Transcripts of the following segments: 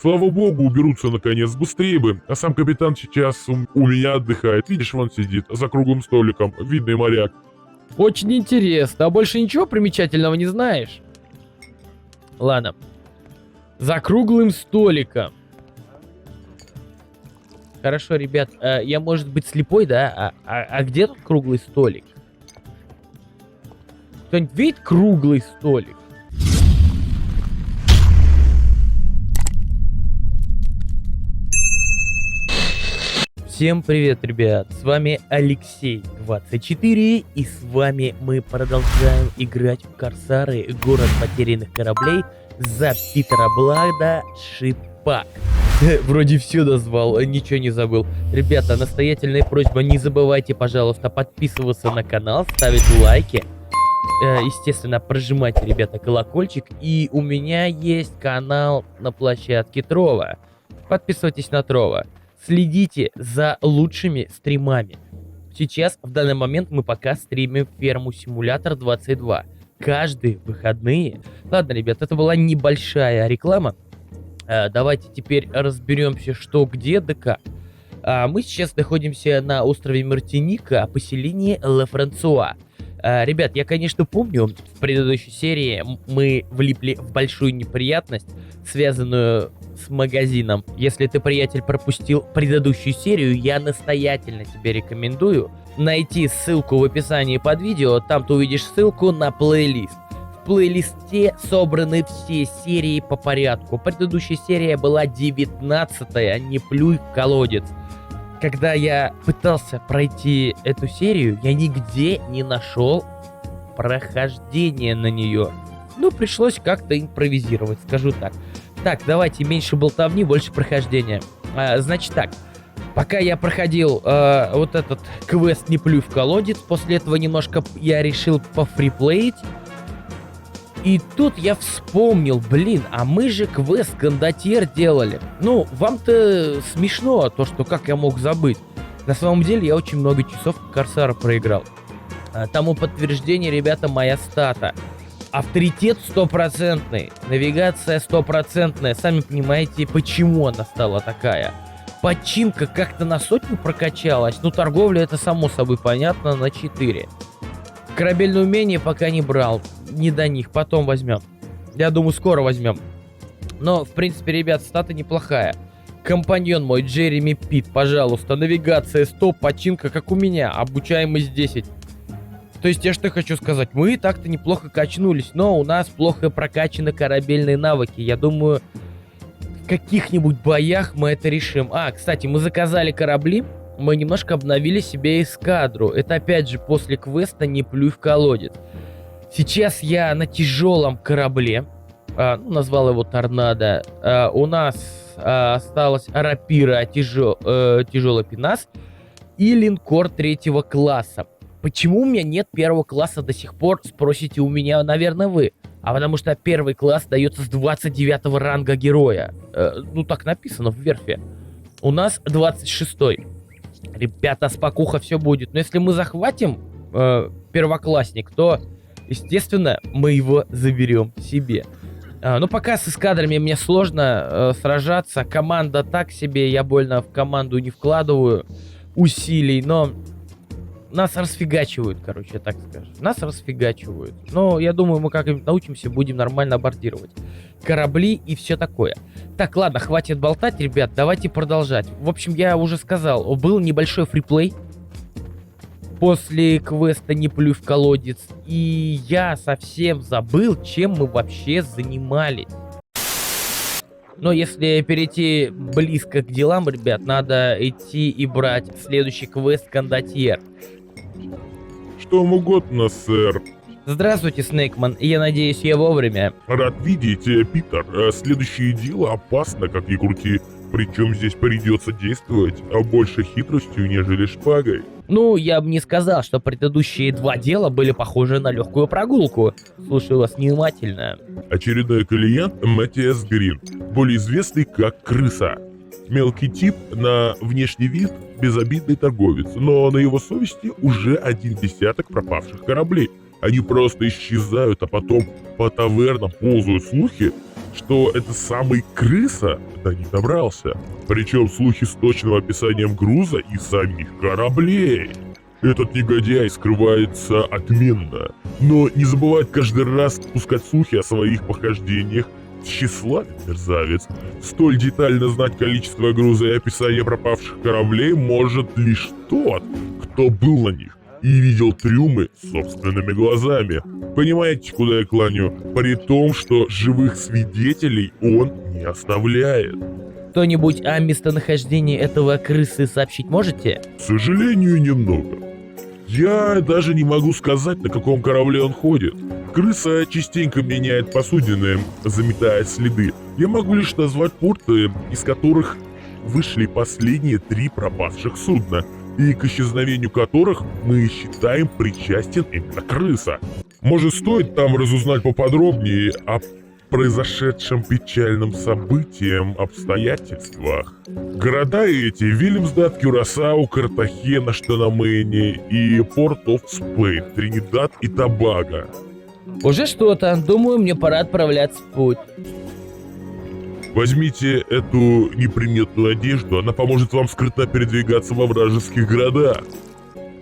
Слава богу, уберутся наконец, быстрее бы. А сам капитан сейчас у меня отдыхает. Видишь, вон сидит, за круглым столиком, видный моряк. Очень интересно. А больше ничего примечательного не знаешь? Ладно. За круглым столиком. Хорошо, ребят, я, может быть, слепой, да? А где тут круглый столик? Кто-нибудь видит круглый столик? Всем привет, ребят, с вами Алексей24, и с вами мы продолжаем играть в Корсары, город потерянных кораблей, за Питера Блада Шипак. Вроде все назвал, ничего не забыл. Ребята, настоятельная просьба, не забывайте, пожалуйста, подписываться на канал, ставить лайки. Естественно, прожимайте, ребята, колокольчик. И у меня есть канал на площадке Трова. Подписывайтесь на Трова. Следите за лучшими стримами. Сейчас, в данный момент, мы пока стримим Ферму Симулятор 22. Каждые выходные. Ладно, ребят, это была небольшая реклама. Давайте теперь разберемся, что где да как. Мы сейчас находимся на острове Мартиника, поселении Ла Франсуа. Ребят, я, конечно, помню, в предыдущей серии мы влипли в большую неприятность, связанную с магазином. Если ты, приятель, пропустил предыдущую серию, я настоятельно тебе рекомендую найти ссылку в описании под видео, там ты увидишь ссылку на плейлист. В плейлисте собраны все серии по порядку. Предыдущая серия была 19-я, не плюй в колодец. Когда я пытался пройти эту серию, я нигде не нашел прохождение на нее. Ну, пришлось как-то импровизировать, скажу так. Так, давайте меньше болтовни, больше прохождения. Значит так, пока я проходил вот этот квест «Не плюй в колодец», после этого немножко я решил пофриплеить. И тут я вспомнил, блин, а мы же квест кондотьер делали. Ну, вам-то смешно то, что как я мог забыть. На самом деле я очень много часов Корсара проиграл. Тому подтверждение, ребята, моя стата. Авторитет 100%, навигация 100%. Сами понимаете, почему она стала такая. Починка как-то на 100 прокачалась. Ну, торговля, это само собой понятно, на 4. Корабельное умение пока не брал. Не до них, потом возьмем. Я думаю, скоро возьмем. Но, в принципе, ребят, стата неплохая. Компаньон мой, Джереми Пит, пожалуйста. Навигация 100, починка как у меня. Обучаемость 10. То есть я что хочу сказать. Мы так-то неплохо качнулись, но у нас плохо прокачаны корабельные навыки. Я думаю, в каких-нибудь боях мы это решим. Кстати, мы заказали корабли. Мы немножко обновили себе эскадру. Это опять же после квеста «Не плюй в колодец». Сейчас я на тяжелом корабле. Назвал его «Торнадо». У нас осталась рапира тяжелый пенас и линкор 3-го класса. Почему у меня нет 1-го класса до сих пор, спросите у меня, наверное, вы. Потому что 1-й класс дается с 29-го ранга героя. Ну, так написано в верфи. У нас 26-й. Ребята, спокуха, все будет. Но если мы захватим первоклассник, то, естественно, мы его заберем себе. Но пока с эскадрами мне сложно сражаться. Команда так себе, я больно в команду не вкладываю усилий, но нас расфигачивают, короче, так скажем. Нас расфигачивают. Но я думаю, мы как-нибудь научимся, будем нормально абордировать корабли и все такое. Так, ладно, хватит болтать, ребят, давайте продолжать. В общем, я уже сказал, был небольшой фриплей после квеста «Не плюй в колодец», и я совсем забыл, чем мы вообще занимались. Но если перейти близко к делам, ребят, надо идти и брать следующий квест «Кондотьер». Что вам угодно, сэр. Здравствуйте, Снейкман, я надеюсь, я вовремя. Рад видеть, Питер. Следующее дело опасно, как ни крути. Причем здесь придется действовать больше хитростью, нежели шпагой. Ну, я бы не сказал, что предыдущие 2 дела были похожи на легкую прогулку. Слушаю вас внимательно. Очередной клиент Матиас Грин, более известный как Крыса. Мелкий тип, на внешний вид безобидный торговец, но на его совести уже 1 десяток пропавших кораблей. Они просто исчезают, а потом по тавернам ползают слухи, что это самый крыса до них добрался. Причем слухи с точным описанием груза и самих кораблей. Этот негодяй скрывается отменно, но не забывает каждый раз пускать слухи о своих похождениях. Тщеславен мерзавец. Столь детально знать количество груза и описание пропавших кораблей может лишь тот, кто был на них и видел трюмы собственными глазами. Понимаете, куда я клоню? При том, что живых свидетелей он не оставляет. Кто-нибудь о местонахождении этого крысы сообщить можете? К сожалению, немного. Я даже не могу сказать, на каком корабле он ходит. Крыса частенько меняет посудины, заметая следы. Я могу лишь назвать порты, из которых вышли последние 3 пропавших судна, и к исчезновению которых мы считаем причастен именно крыса. Может, стоит там разузнать поподробнее о произошедшем печальном событием, обстоятельствах. Города эти — Вильямсдад, Кюрасау, Картахена, что на Мэне, и Порт оф Спейн, Тринидад и Тобаго. Уже что-то. Думаю, мне пора отправляться в путь. Возьмите эту неприметную одежду, она поможет вам скрытно передвигаться во вражеских городах.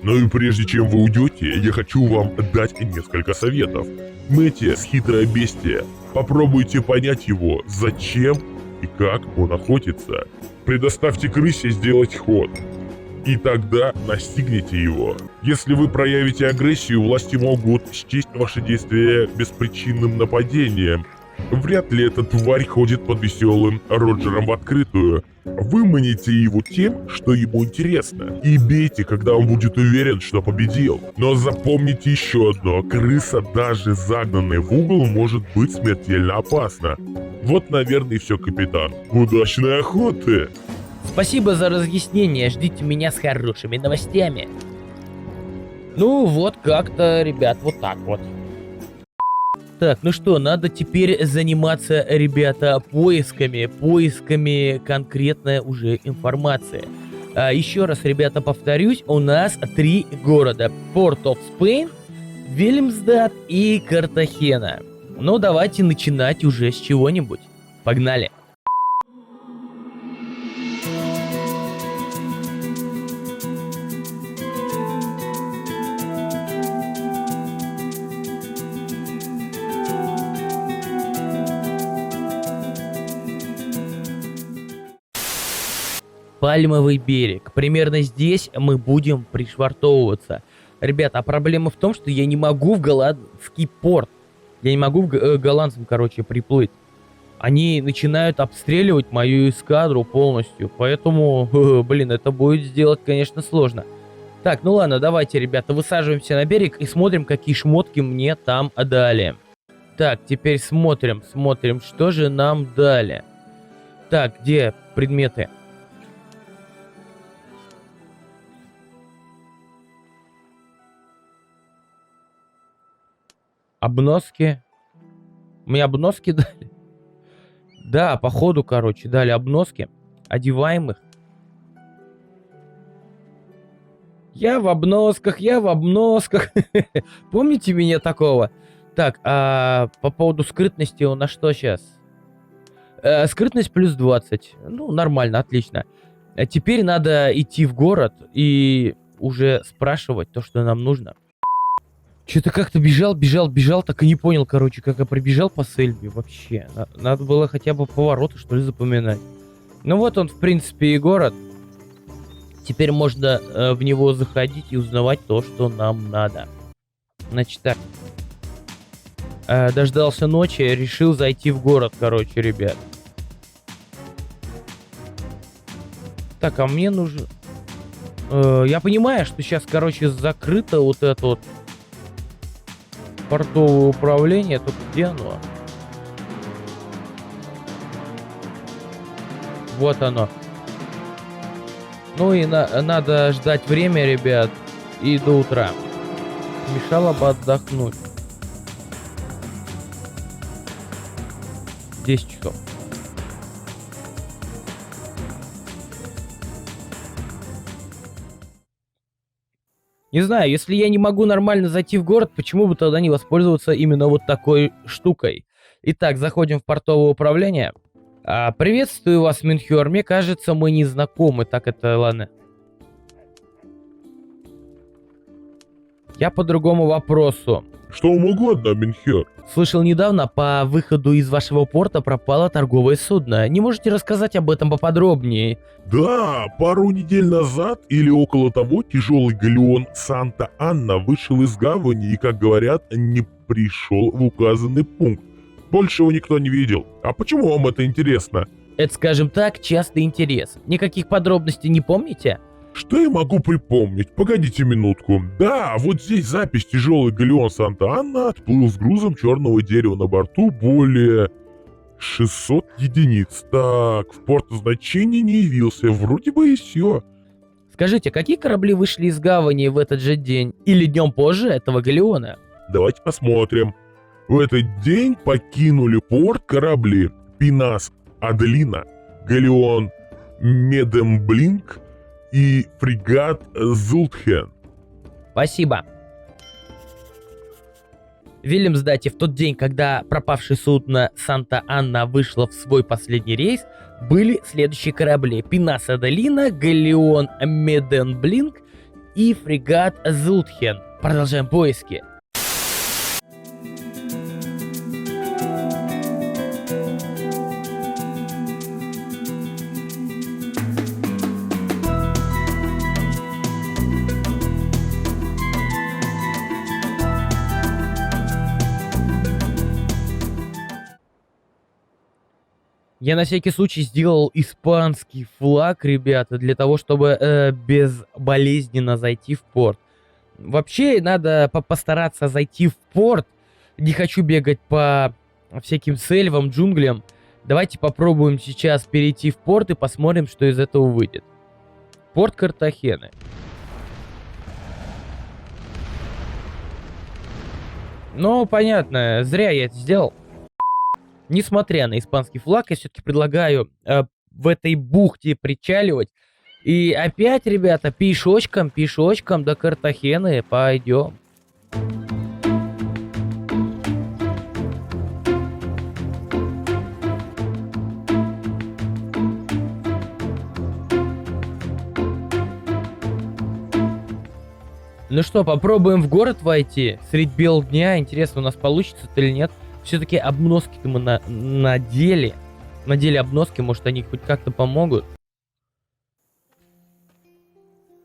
Ну и прежде чем вы уйдете, я хочу вам дать несколько советов. Мэтьяс — хитрое бестие. Попробуйте понять его, зачем и как он охотится. Предоставьте крысе сделать ход. И тогда настигните его. Если вы проявите агрессию, власти могут счесть ваши действия беспричинным нападением. Вряд ли эта тварь ходит под веселым Роджером в открытую. Выманите его тем, что ему интересно, и бейте, когда он будет уверен, что победил. Но запомните еще одно: крыса, даже загнанная в угол, может быть смертельно опасна. Вот, наверное, и все, капитан. Удачной охоты! Спасибо за разъяснение. Ждите меня с хорошими новостями. Ну вот как-то, ребят, вот так вот. Так, ну что, надо теперь заниматься, ребята, поисками конкретной уже информации. Еще раз, ребята, повторюсь, у нас 3 города: Порт оф Спейн, Вильямсдад и Картахена. Ну давайте начинать уже с чего-нибудь. Погнали. Пальмовый берег. Примерно здесь мы будем пришвартовываться. Ребята, а проблема в том, что я не могу в голландский порт. Я не могу в голландцам, приплыть. Они начинают обстреливать мою эскадру полностью. Поэтому, блин, это будет сделать, конечно, сложно. Так, ну ладно, давайте, ребята, высаживаемся на берег и смотрим, какие шмотки мне там дали. Так, теперь смотрим, что же нам дали. Так, где предметы? Обноски. Мне обноски дали? Да, походу, дали обноски. Одеваем их. Я в обносках. Помните меня такого? Так, а по поводу скрытности у нас что сейчас? Скрытность плюс 20. Ну, нормально, отлично. А теперь надо идти в город и уже спрашивать то, что нам нужно. Что-то как-то бежал, так и не понял, как я пробежал по Сельби вообще. Надо было хотя бы повороты, что ли, запоминать. Ну вот он, в принципе, и город. Теперь можно в него заходить и узнавать то, что нам надо. Значит так. Дождался ночи, решил зайти в город, ребят. Так, а мне нужно... я понимаю, что сейчас, закрыто вот это вот портовое управление. Только где оно? Вот оно. Ну и надо ждать время, ребят, и до утра. Мешало бы отдохнуть. 10 часов. Не знаю, если я не могу нормально зайти в город, почему бы тогда не воспользоваться именно вот такой штукой? Итак, заходим в портовое управление. Приветствую вас, Минхер. Мне кажется, мы не знакомы. Так, это ладно. Я по другому вопросу. Что вам угодно, Минхер? Слышал недавно, по выходу из вашего порта пропало торговое судно. Не можете рассказать об этом поподробнее? Да, пару недель назад или около того тяжелый галеон Санта-Анна вышел из гавани и, как говорят, не пришел в указанный пункт. Больше его никто не видел. А почему вам это интересно? Это, скажем так, частый интерес. Никаких подробностей не помните? Что я могу припомнить? Погодите минутку. Да, вот здесь запись: тяжелый галеон Санта-Анна отплыл с грузом черного дерева на борту более 600 единиц. Так, в порт назначения не явился. Вроде бы и все. Скажите, какие корабли вышли из гавани в этот же день? Или днем позже этого галеона? Давайте посмотрим. В этот день покинули порт корабли Пинас Аделина, галеон Медемблинк и фрегат Зултхен. Спасибо. Велим сдать, и в тот день, когда пропавшее судно Санта-Анна вышло в свой последний рейс, были следующие корабли: Пинас Аделина, галеон Медемблинк и фрегат Зултхен. Продолжаем поиски. Я на всякий случай сделал испанский флаг, ребята, для того, чтобы безболезненно зайти в порт. Вообще, надо постараться зайти в порт. Не хочу бегать по всяким сельвам, джунглям. Давайте попробуем сейчас перейти в порт и посмотрим, что из этого выйдет. Порт Картахены. Ну, понятно, зря я это сделал. Несмотря на испанский флаг, я все-таки предлагаю в этой бухте причаливать. И опять, ребята, пешочком до Картахены пойдем. Ну что, попробуем в город войти средь бела дня. Интересно, у нас получится или нет. Все-таки обноски-то мы надели. Надели обноски, может, они хоть как-то помогут.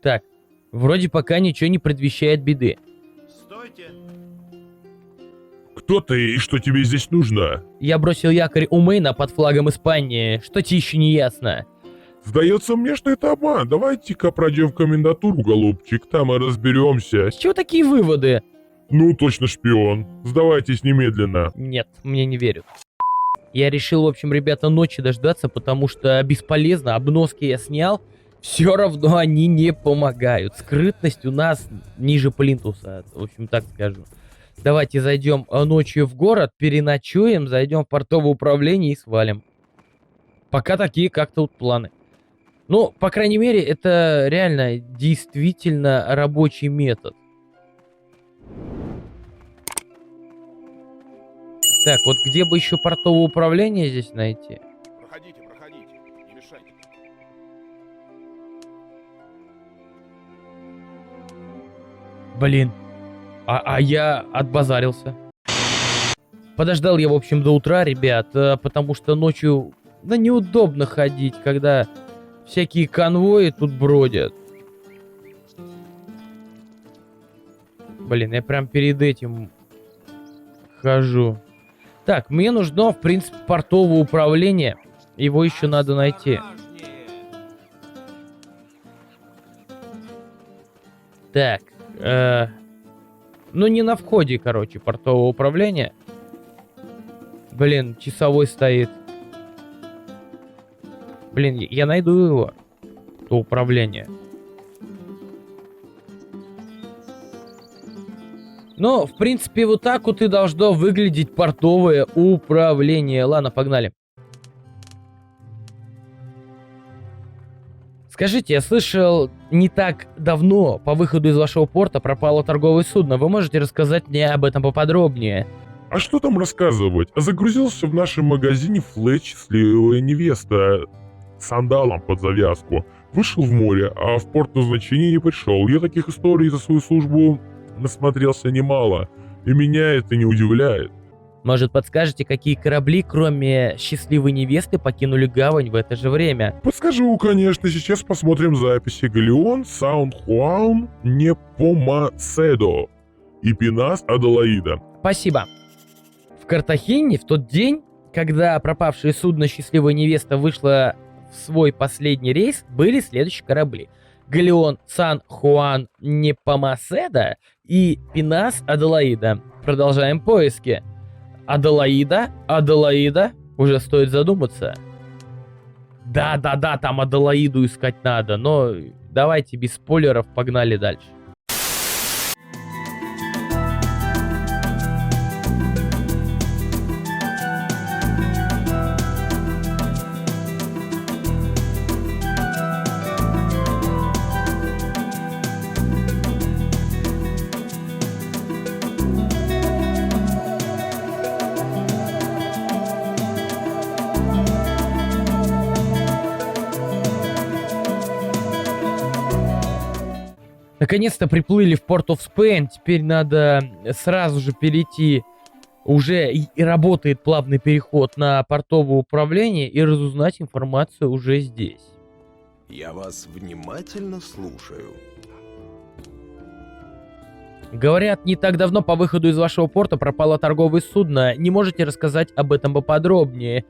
Так, вроде пока ничего не предвещает беды. Стойте! Кто ты и что тебе здесь нужно? Я бросил якорь у Мейна под флагом Испании. Что тебе еще не ясно? Сдается мне, что это обман. Давайте-ка пройдем в комендатуру, голубчик, там и разберемся. С чего такие выводы? Ну, точно шпион. Сдавайтесь немедленно. Нет, мне не верят. Я решил, в общем, ребята, ночи дождаться, потому что бесполезно. Обноски я снял, все равно они не помогают. Скрытность у нас ниже плинтуса, в общем, так скажу. Давайте зайдем ночью в город, переночуем, зайдем в портовое управление и свалим. Пока такие как-то вот планы. Ну, по крайней мере, это реально действительно рабочий метод. Так, вот где бы еще портовое управление здесь найти? Проходите, проходите, не мешайте. Блин. А я отбазарился. Подождал я, в общем, до утра, ребят, потому что ночью, да, неудобно ходить, когда всякие конвои тут бродят. Блин, я прям перед этим хожу. Так, мне нужно, в принципе, портовое управление. Его еще надо найти. Так, ну не на входе, короче, портового управления. Блин, часовой стоит. Блин, я найду его. То управление. Но, в принципе, вот так вот и должно выглядеть портовое управление. Ладно, погнали. Скажите, я слышал, не так давно по выходу из вашего порта пропало торговое судно. Вы можете рассказать мне об этом поподробнее? А что там рассказывать? Загрузился в нашем магазине Флэч «Счастливая невеста» с сандалом под завязку. Вышел в море, а в порт назначения не пришел. Я таких историй за свою службу насмотрелся немало, и меня это не удивляет. Может, подскажете, какие корабли, кроме счастливой невесты, покинули гавань в это же время? Подскажу, конечно, сейчас посмотрим записи. Галеон, Сан-Хуан, Непомаседо и Пинас Аделаида. Спасибо. В Картахене в тот день, когда пропавшее судно «Счастливая невеста» вышло в свой последний рейс, были следующие корабли. Галеон Сан-Хуан Непомаседо и Пинас Аделаида. Продолжаем поиски. Аделаида, уже стоит задуматься. Да, там Аделаиду искать надо, но давайте без спойлеров, погнали дальше. Наконец-то приплыли в Порт оф Спейн, теперь надо сразу же перейти, уже и работает плавный переход на портовое управление и разузнать информацию уже здесь. Я вас внимательно слушаю. Говорят, не так давно по выходу из вашего порта пропало торговое судно, не можете рассказать об этом поподробнее?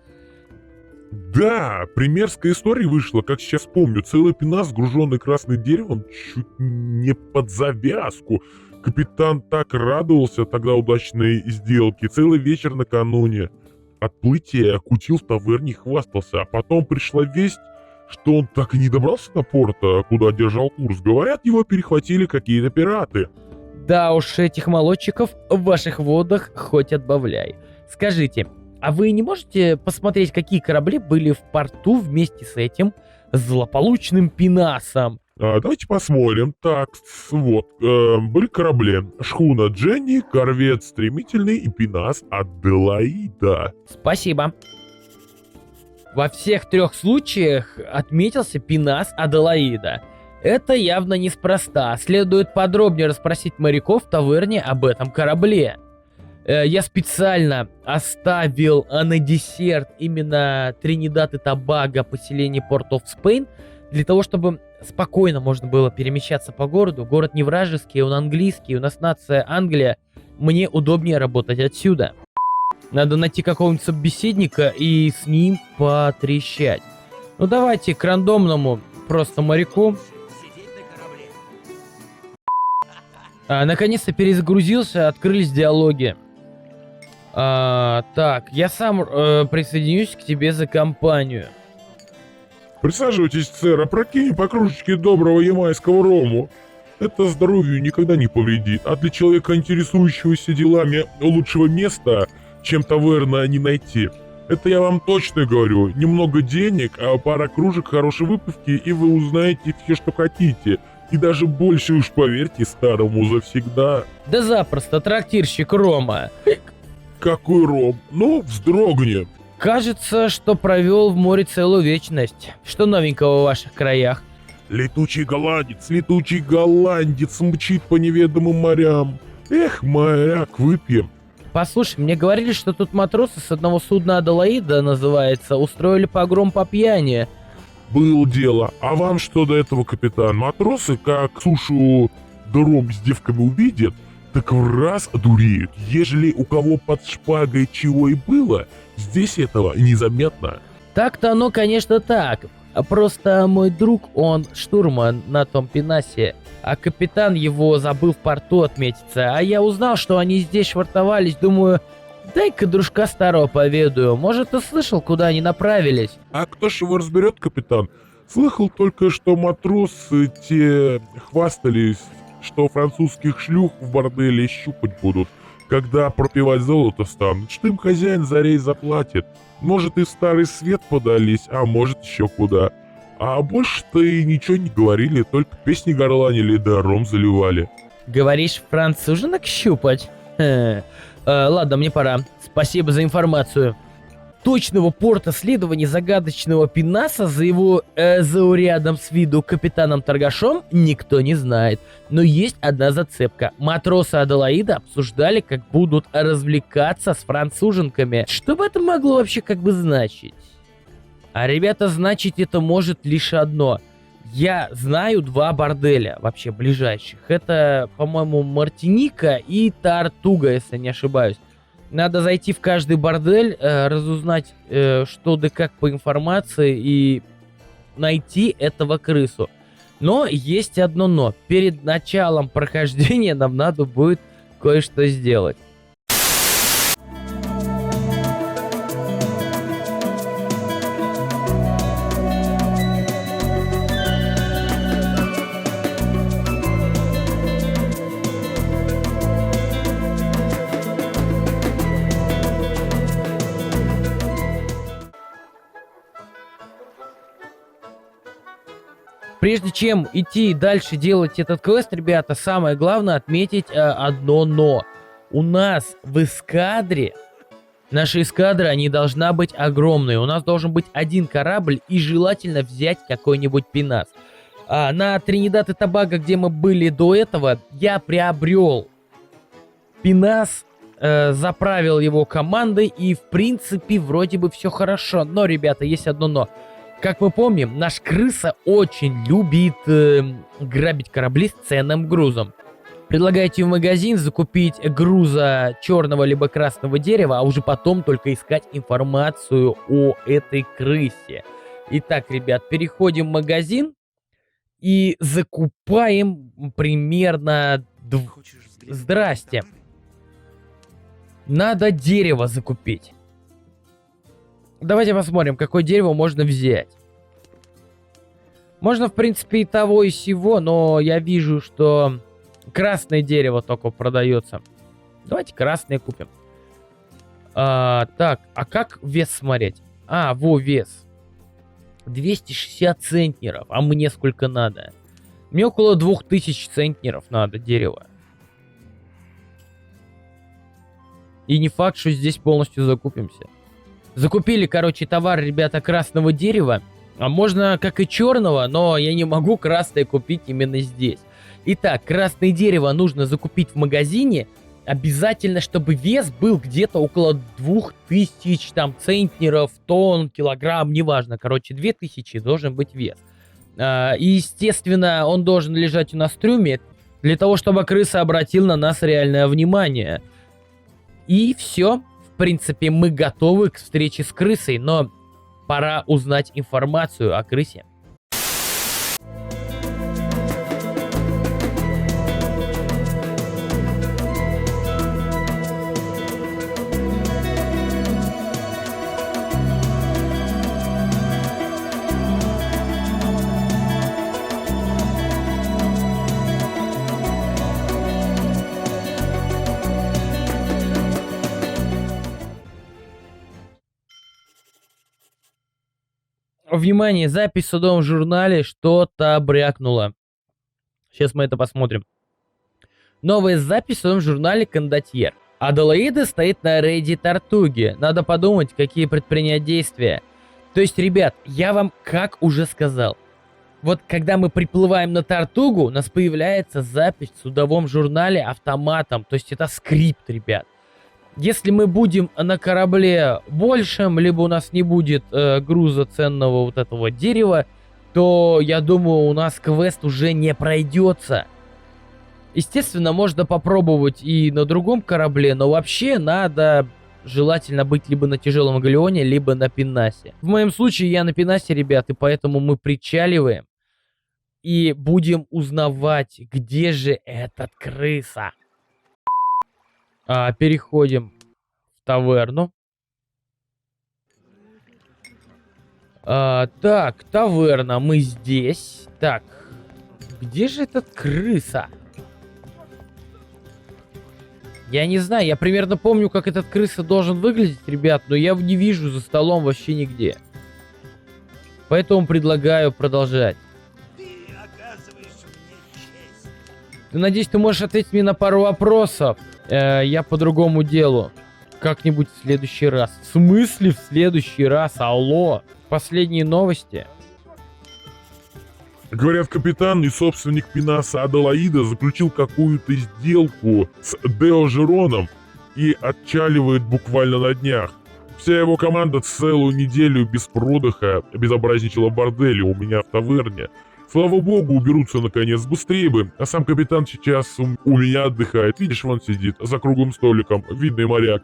Да, примерская история вышла, как сейчас помню. Целый пенас, груженный красным деревом, чуть не под завязку. Капитан так радовался тогда удачной сделке. Целый вечер накануне отплытия кутил в таверне и хвастался. А потом пришла весть, что он так и не добрался до порта, куда держал курс. Говорят, его перехватили какие-то пираты. Да уж, этих молодчиков в ваших водах хоть отбавляй. Скажите, а вы не можете посмотреть, какие корабли были в порту вместе с этим злополучным пенасом? Давайте посмотрим. Так, вот, были корабли. Шхуна Дженни, корвет Стремительный и пенас Аделаида. Спасибо. Во всех трех случаях отметился пенас Аделаида. Это явно неспроста. Следует подробнее расспросить моряков в таверне об этом корабле. Я специально оставил на десерт именно Тринидад и Тобаго, поселение Порт оф Спейн, для того, чтобы спокойно можно было перемещаться по городу. Город не вражеский, он английский, у нас нация Англия. Мне удобнее работать отсюда. Надо найти какого-нибудь собеседника и с ним потрещать. Ну давайте к рандомному просто моряку. Наконец-то перезагрузился, открылись диалоги. Так, я сам присоединюсь к тебе за компанию. Присаживайтесь, сэр, опрокинь по кружечке доброго ямайского рому. Это здоровью никогда не повредит, а для человека, интересующегося делами, лучшего места, чем таверна, не найти. Это я вам точно говорю. Немного денег, а пара кружек хорошей выпивки, и вы узнаете все, что хотите. И даже больше, уж поверьте старому завсегда. Да запросто, трактирщик Рома. Какой ром? Ну, вздрогни. Кажется, что провел в море целую вечность. Что новенького в ваших краях? Летучий голландец мчит по неведомым морям. Эх, моряк, выпьем. Послушай, мне говорили, что тут матросы с одного судна Аделаида, называется, устроили погром по пьяни. Было дело. А вам что до этого, капитан? Матросы, как сушу дром с девками увидят, так в раз одуреют. Ежели у кого под шпагой чего и было, здесь этого незаметно. Так-то оно, конечно, так. Просто мой друг, он штурман на том пенасе, а капитан его забыл в порту отметиться. А я узнал, что они здесь швартовались, думаю, дай-ка дружка старого поведаю. Может, ты слышал, куда они направились? А кто ж его разберет, капитан? Слыхал только, что матросы те хвастались, что французских шлюх в борделе щупать будут, когда пропивать золото станут. Что им хозяин за рейс заплатит? Может, и в Старый Свет подались, а может, еще куда. А больше-то и ничего не говорили, только песни горланили да ром заливали. Говоришь, француженок щупать? Ладно, мне пора. Спасибо за информацию. Точного порта следования загадочного Пенаса за его заурядом с виду капитаном Торгашом никто не знает. Но есть одна зацепка. Матросы Аделаида обсуждали, как будут развлекаться с француженками. Что бы это могло вообще как бы значить? А, ребята, значит это может лишь одно. Я знаю два борделя вообще ближайших. Это, по-моему, Мартиника и Тартуга, если не ошибаюсь. Надо зайти в каждый бордель, разузнать что да как по информации и найти этого крысу. Но есть одно но. Перед началом прохождения нам надо будет кое-что сделать. Прежде чем идти дальше делать этот квест, ребята, самое главное отметить одно но. У нас в эскадре, наша эскадра не должна быть огромной. У нас должен быть один корабль и желательно взять какой-нибудь Пенас. На Тринидад и Тобаго, где мы были до этого, я приобрел Пенас, заправил его командой и в принципе вроде бы все хорошо. Но, ребята, есть одно но. Как мы помним, наш крыса очень любит грабить корабли с ценным грузом. Предлагайте в магазин закупить груза черного либо красного дерева, а уже потом только искать информацию о этой крысе. Итак, ребят, переходим в магазин и закупаем примерно... Здрасте. Надо дерево закупить. Давайте посмотрим, какое дерево можно взять. Можно, в принципе, и того, и сего, но я вижу, что красное дерево только продается. Давайте красное купим. Так, а как вес смотреть? Во, вес. 260 центнеров. А мне сколько надо? Мне около 2000 центнеров надо дерева. И не факт, что здесь полностью закупимся. Закупили, короче, товар, ребята, красного дерева. А можно как и черного, но я не могу красное купить именно здесь. Итак, красное дерево нужно закупить в магазине. Обязательно, чтобы вес был где-то около 2000 там центнеров, тонн, килограмм, неважно. Короче, 2000 должен быть вес. И, естественно, он должен лежать у нас в трюме, для того, чтобы крыса обратил на нас реальное внимание. И все. В принципе, мы готовы к встрече с крысой, но пора узнать информацию о крысе. Внимание, запись в судовом журнале, что-то брякнуло. Сейчас мы это посмотрим. Новая запись в судовом журнале «Кондотьер». Аделаида стоит на рейде Тартуги. Надо подумать, какие предпринять действия. То есть, ребят, я вам как уже сказал. Вот когда мы приплываем на Тартугу, у нас появляется запись в судовом журнале автоматом. То есть это скрипт, ребят. Если мы будем на корабле большем, либо у нас не будет груза ценного вот этого дерева, то, я думаю, у нас квест уже не пройдется. Естественно, можно попробовать и на другом корабле, но вообще надо желательно быть либо на тяжелом галеоне, либо на Пенасе. В моем случае я на Пенасе, ребят, и поэтому мы причаливаем и будем узнавать, где же этот крыса. Переходим в таверну. Так, таверна, мы здесь. Так, где же этот крыса? Я не знаю, я примерно помню, как этот крыса должен выглядеть, ребят, но я его не вижу за столом вообще нигде. Поэтому предлагаю продолжать. Надеюсь, ты можешь ответить мне на пару вопросов. Я по другому делу. Как-нибудь в следующий раз. В смысле в следующий раз? Алло. Последние новости. Говорят, капитан и собственник Пинаса Аделаида заключил какую-то сделку с Део Жероном и отчаливает буквально на днях. Вся его команда целую неделю без продыха безобразничала в борделе у меня в таверне. Слава богу, уберутся наконец, быстрее бы. А сам капитан сейчас у меня отдыхает. Видишь, вон сидит за круглым столиком, видный моряк.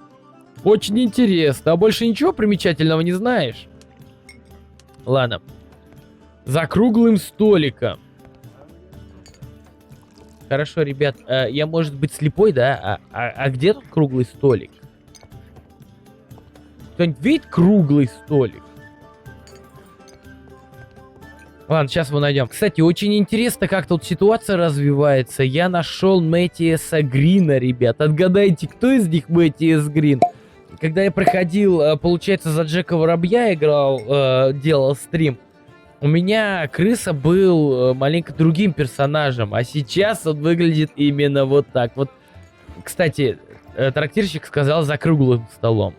Очень интересно. А больше ничего примечательного не знаешь? Ладно. За круглым столиком. Хорошо, ребят, я, может быть, слепой, да? А где тут круглый столик? Кто-нибудь видит круглый столик? Ладно, сейчас его найдем. Кстати, очень интересно, как тут ситуация развивается. Я нашел Мэттиаса Грина, ребят. Отгадайте, кто из них Мэттиас Грин? Когда я проходил, получается, за Джека Воробья играл, делал стрим, у меня крыса был маленько другим персонажем, а сейчас он выглядит именно вот так. Вот, кстати, трактирщик сказал за круглым столом.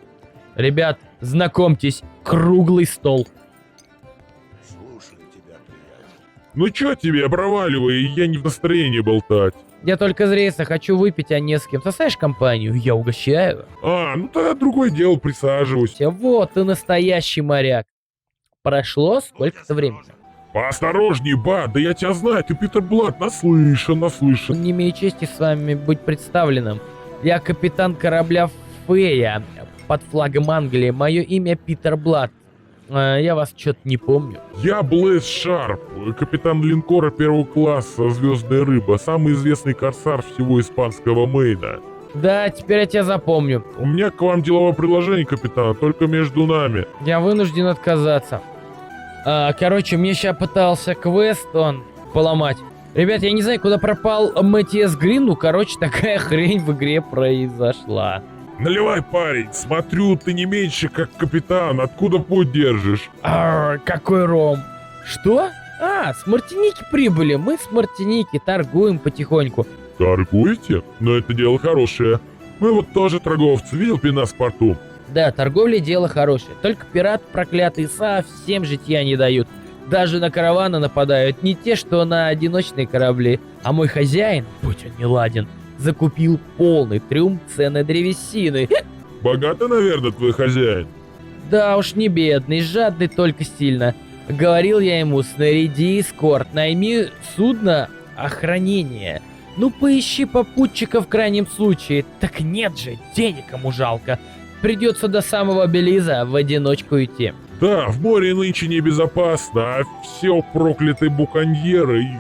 Ребят, знакомьтесь, круглый стол. Слушаю тебя, приятель. Ну чё тебе, проваливай, я не в настроении болтать. Я только с рейса хочу выпить, а не с кем. Составишь компанию? Я угощаю. Ну тогда другое дело, присаживайся. Вот ты настоящий моряк. Прошло сколько-то времени. Поосторожней, ба, да я тебя знаю, ты Питер Блад, наслышан. Не имею чести с вами быть представленным. Я капитан корабля Фея под флагом Англии. Мое имя Питер Блад. Я вас что-то не помню. Я Блэйз Шарп, капитан линкора первого класса «Звездная рыба», самый известный корсар всего испанского Мейна. Да, теперь я тебя запомню. У меня к вам деловое предложение, капитан, только между нами. Я вынужден отказаться. Короче, мне сейчас пытался квест он поломать. Ребят, я не знаю, куда пропал Мэттиас Грин, ну, короче, такая хрень в игре произошла. Наливай, парень, смотрю, ты не меньше, как капитан, откуда путь держишь? Какой ром? Что? С Мартиники прибыли. Мы с Мартиники торгуем потихоньку. Торгуете? Но это дело хорошее. Мы вот тоже торговцы, видел Пинас в порту? Да, торговля дело хорошее. Только пираты проклятые совсем житья не дают. Даже на караваны нападают не те, что на одиночные корабли. А мой хозяин, будь он неладен, закупил полный трюм ценной древесины. Богатый, наверное, твой хозяин. Да уж не бедный, жадный только сильно. Говорил я ему, снаряди эскорт, найми судно охранения. Ну поищи попутчика в крайнем случае. Так нет же, денег ему жалко. Придется до самого Белиза в одиночку идти. Да, в море нынче небезопасно, а все проклятые буконьеры и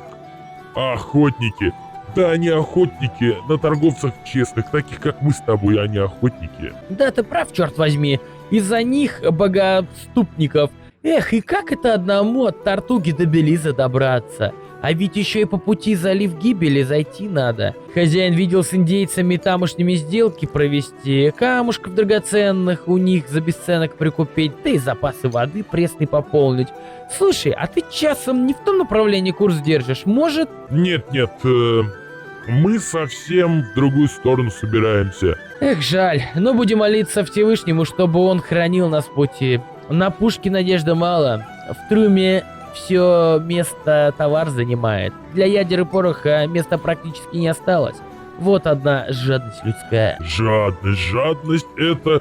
охотники. Да, они охотники на торговцев честных, таких как мы с тобой, а не охотники. Да ты прав, черт возьми. Из-за них, богоступников. Эх, и как это одному от Тартуги до Белиза добраться? А ведь еще и по пути залив гибели зайти надо. Хозяин видел с индейцами тамошними сделки провести, камушков драгоценных у них за бесценок прикупить, да и запасы воды пресной пополнить. Слушай, а ты часом не в том направлении курс держишь? Может... Нет, мы совсем в другую сторону собираемся. Эх, жаль, но будем молиться Всевышнему, чтобы он хранил нас в пути. На пушке надежды мало, в трюме все место товар занимает. Для ядер и пороха места практически не осталось. Вот одна жадность людская. Жадность это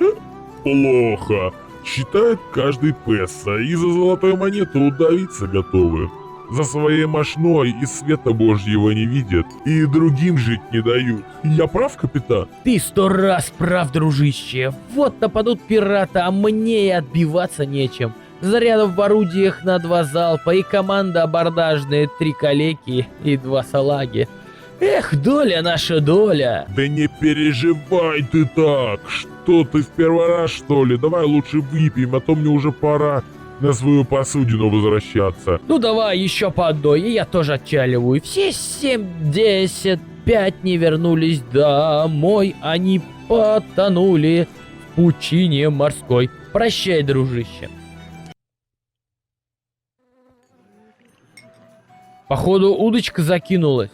плохо. Считает каждый песо, и за золотую монету удавиться готовы. За своей мошной и света божьего не видят, и другим жить не дают. Я прав, капитан? Ты 100 раз прав, дружище. Вот нападут пираты, а мне и отбиваться нечем. Зарядов в орудиях на 2 залпа, и команда абордажная 3 калеки и 2 салаги. Эх, доля наша доля. Да не переживай ты так. Что ты в первый раз, что ли? Давай лучше выпьем, а то мне уже пора на свою посудину возвращаться. Ну давай еще по одной, и я тоже отчаливаю. Все 7, 10, 5 не вернулись домой. Они потонули в пучине морской. Прощай, дружище. Походу удочка закинулась.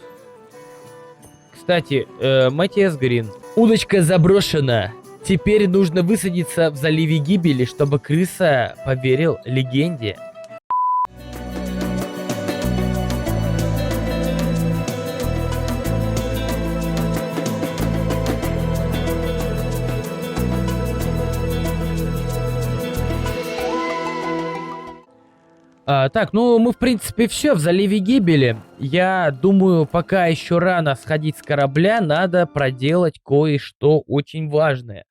Кстати, Матиас Грин. Удочка заброшена. Теперь нужно высадиться в заливе гибели, чтобы крыса поверил легенде. Так, ну мы в принципе все в заливе гибели. Я думаю, пока еще рано сходить с корабля, надо проделать кое-что очень важное.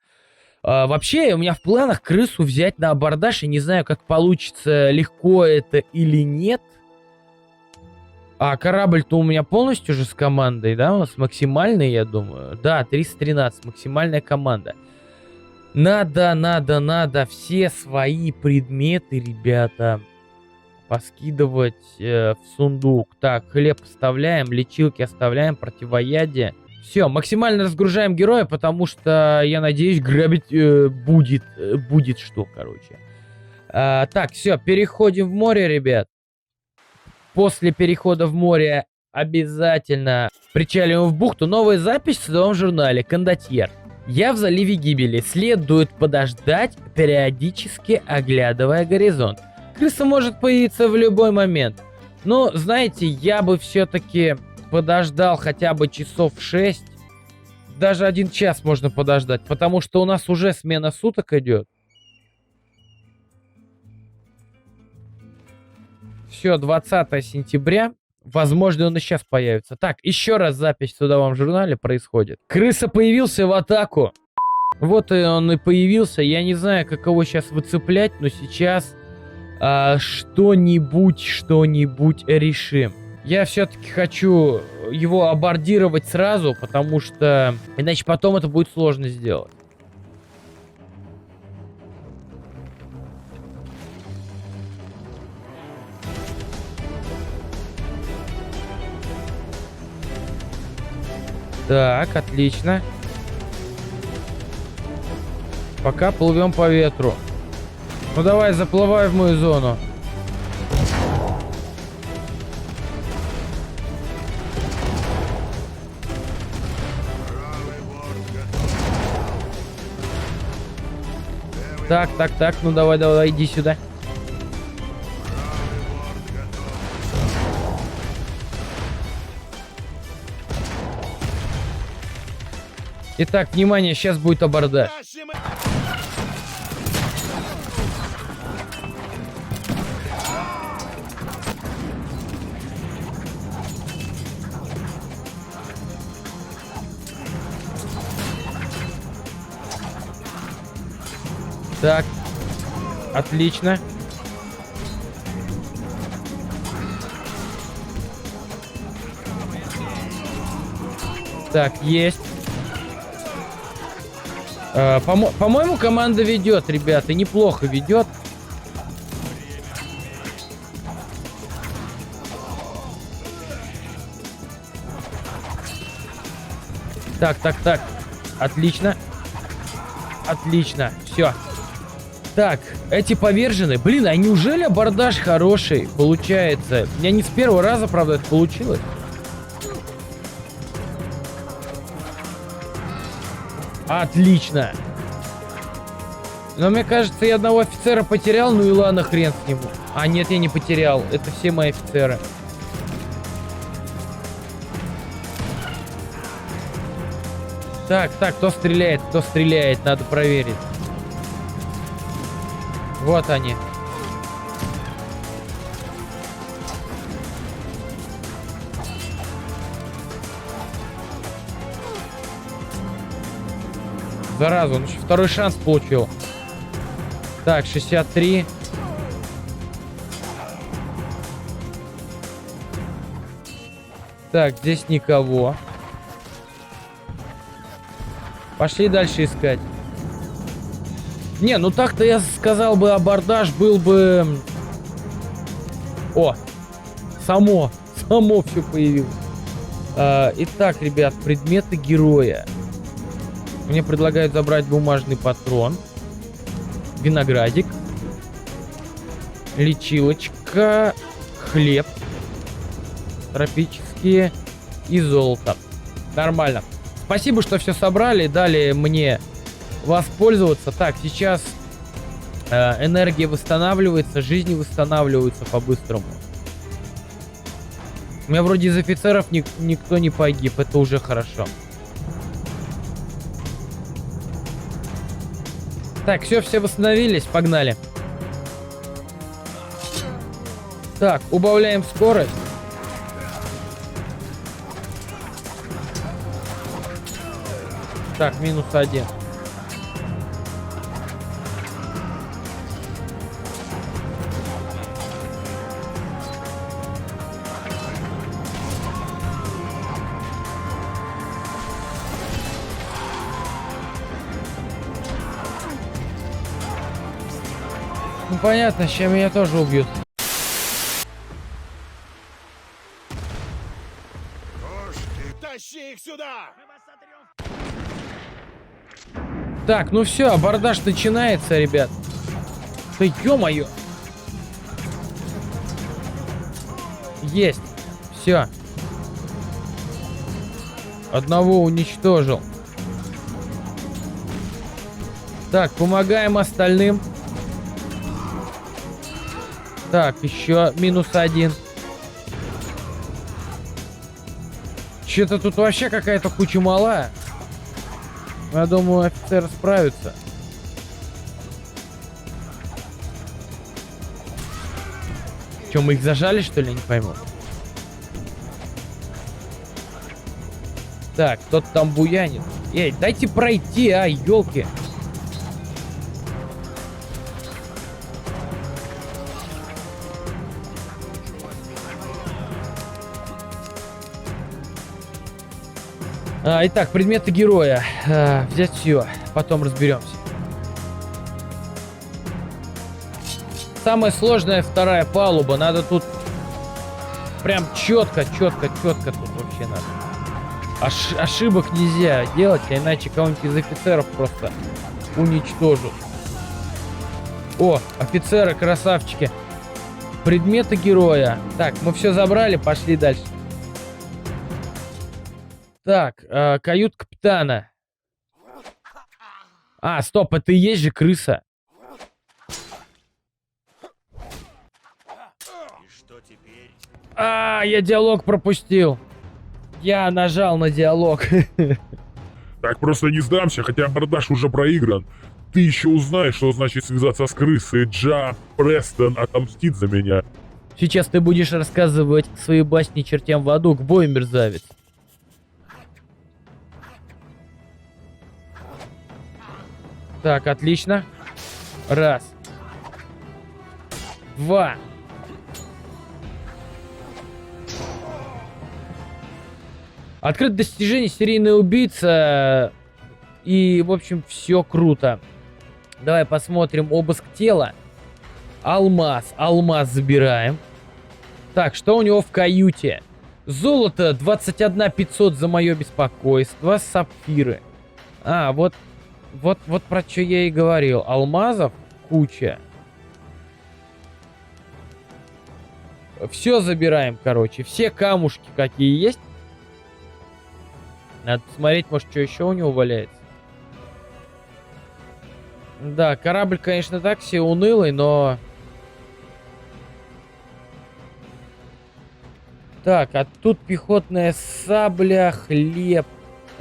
Вообще, у меня в планах крысу взять на абордаж, и не знаю, как получится, легко это или нет. А корабль-то у меня полностью же с командой, да, у нас максимальный, я думаю. Да, 313, максимальная команда. Надо все свои предметы, ребята, поскидывать в сундук. Так, хлеб оставляем, лечилки оставляем, противоядие. Все, максимально разгружаем героя, потому что, я надеюсь, грабить будет что, короче. Так, все, переходим в море, ребят. После перехода в море обязательно причаливаем в бухту. Новая запись в своем журнале «Кондотьер». Я в заливе гибели. Следует подождать, периодически оглядывая горизонт. Крыса может появиться в любой момент. Но, знаете, я бы все-таки подождал хотя бы часов 6. Даже 1 час можно подождать, потому что у нас уже смена суток идет. Все, 20 сентября. Возможно, он и сейчас появится. Так, еще раз запись в судовом журнале происходит. Крыса появился в атаку. Вот и он и появился. Я не знаю, как его сейчас выцеплять, но сейчас что-нибудь решим. Я все-таки хочу его абордировать сразу, потому что иначе потом это будет сложно сделать. Так, отлично. Пока плывем по ветру. Ну давай, заплывай в мою зону. Так, ну давай, иди сюда. Итак, внимание, сейчас будет абордаж. Так, отлично. Так, есть. По-моему, команда ведет, ребята, неплохо ведет. Так. Отлично. Отлично, все. Так, эти повержены. Блин, а неужели абордаж хороший получается? У меня не с первого раза, правда, это получилось. Отлично. Но мне кажется, я одного офицера потерял, ну и ладно, хрен с ним. А нет, я не потерял. Это все мои офицеры. Так, кто стреляет, надо проверить. Вот они. Зараза, он еще второй шанс получил. Так, 63. Так, здесь никого. Пошли дальше искать. Не, ну так-то я сказал бы, абордаж был бы... О, само все появилось. Итак, ребят, предметы героя. Мне предлагают забрать бумажный патрон, виноградик, лечилочка, хлеб, тропические и золото. Нормально. Спасибо, что все собрали, дали мне воспользоваться. Так, сейчас энергия восстанавливается, жизни восстанавливаются по-быстрому. У меня вроде из офицеров никто не погиб, это уже хорошо. Так, все восстановились, погнали. Так, убавляем скорость. Так, -1. Ну понятно, сейчас меня тоже убьют. Тащи их сюда! Так, ну все, абордаж начинается, ребят. Да ё-моё. Есть. Все. Одного уничтожил. Так, помогаем остальным. Так, еще -1. Че-то тут вообще какая-то куча малая. Я думаю, офицеры справятся. Че, мы их зажали, что ли? Не пойму. Так, кто-то там буянит. Эй, дайте пройти, а, елки. Итак, предметы героя. Взять все, потом разберемся. Самая сложная вторая палуба. Надо тут прям четко тут вообще надо. Ошибок нельзя делать, а иначе кого-нибудь из офицеров просто уничтожат. О, офицеры, красавчики. Предметы героя. Так, мы все забрали, пошли дальше. Так, кают капитана. А, стоп, это и есть же крыса. И что теперь? Я диалог пропустил. Я нажал на диалог. Так просто не сдамся, хотя абордаж уже проигран. Ты еще узнаешь, что значит связаться с крысой. Джа Престон отомстит за меня. Сейчас ты будешь рассказывать свои басни чертям в аду. К бою, мерзавец. Так, отлично. Раз. Два. Открыто достижение серийный убийца. И, в общем, все круто. Давай посмотрим обыск тела. Алмаз. Алмаз забираем. Так, что у него в каюте? Золото 21 500 за мое беспокойство. Сапфиры. Вот про что я и говорил. Алмазов куча. Все забираем, короче. Все камушки, какие есть. Надо посмотреть, может, что еще у него валяется. Да, корабль, конечно, так себе унылый, но... Так, а тут пехотная сабля, хлеб,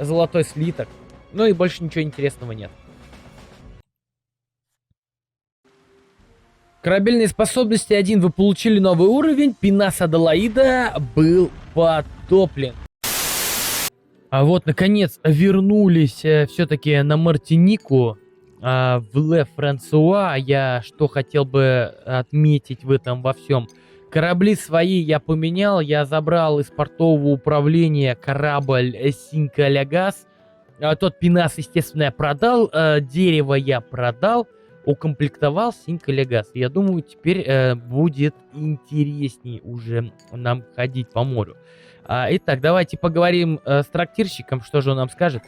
золотой слиток. Ну и больше ничего интересного нет. Корабельные способности 1. Вы получили новый уровень. Пинас Адалаида был потоплен. А вот, наконец, вернулись все-таки на Мартинику. В Ле Франсуа. Я что хотел бы отметить в этом во всем. Корабли свои я поменял. Я забрал из портового управления корабль Синка Лягас. Тот пинас, естественно, я продал. Дерево я продал. Укомплектовал Синка Лягас. Я думаю, теперь будет интересней уже нам ходить по морю. Итак, давайте поговорим с трактирщиком. Что же он нам скажет?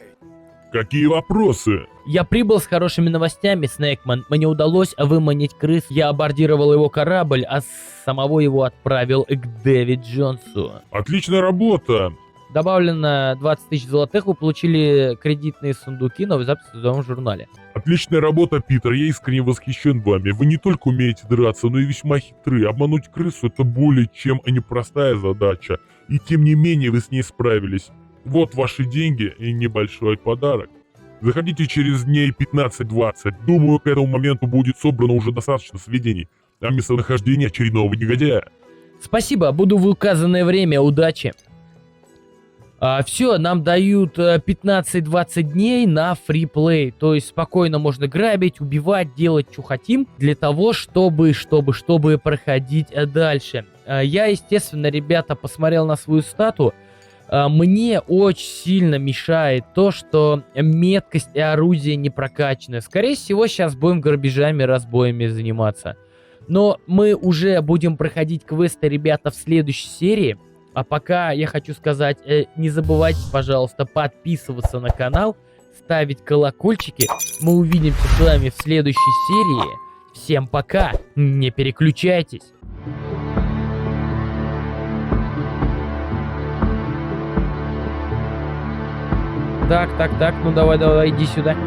Какие вопросы? Я прибыл с хорошими новостями, Снейкман. Мне удалось выманить крыс. Я абордировал его корабль, а самого его отправил к Дэвид Джонсу. Отличная работа. Добавлено 20 тысяч золотых, вы получили кредитные сундуки, новый запись в трудовом журнале. Отличная работа, Питер, я искренне восхищен вами. Вы не только умеете драться, но и весьма хитры. Обмануть крысу — это более чем непростая задача. И тем не менее вы с ней справились. Вот ваши деньги и небольшой подарок. Заходите через дней 15-20. Думаю, к этому моменту будет собрано уже достаточно сведений о местонахождении очередного негодяя. Спасибо, буду в указанное время, удачи. Все, нам дают 15-20 дней на фриплей, то есть спокойно можно грабить, убивать, делать, что хотим, для того, чтобы проходить дальше. Я, естественно, ребята, посмотрел на свою стату. Мне очень сильно мешает то, что меткость и орудие не прокачаны. Скорее всего, сейчас будем грабежами, разбоями заниматься. Но мы уже будем проходить квесты, ребята, в следующей серии. А пока я хочу сказать, не забывайте, пожалуйста, подписываться на канал, ставить колокольчики. Мы увидимся с вами в следующей серии. Всем пока, не переключайтесь. Так, ну давай, иди сюда.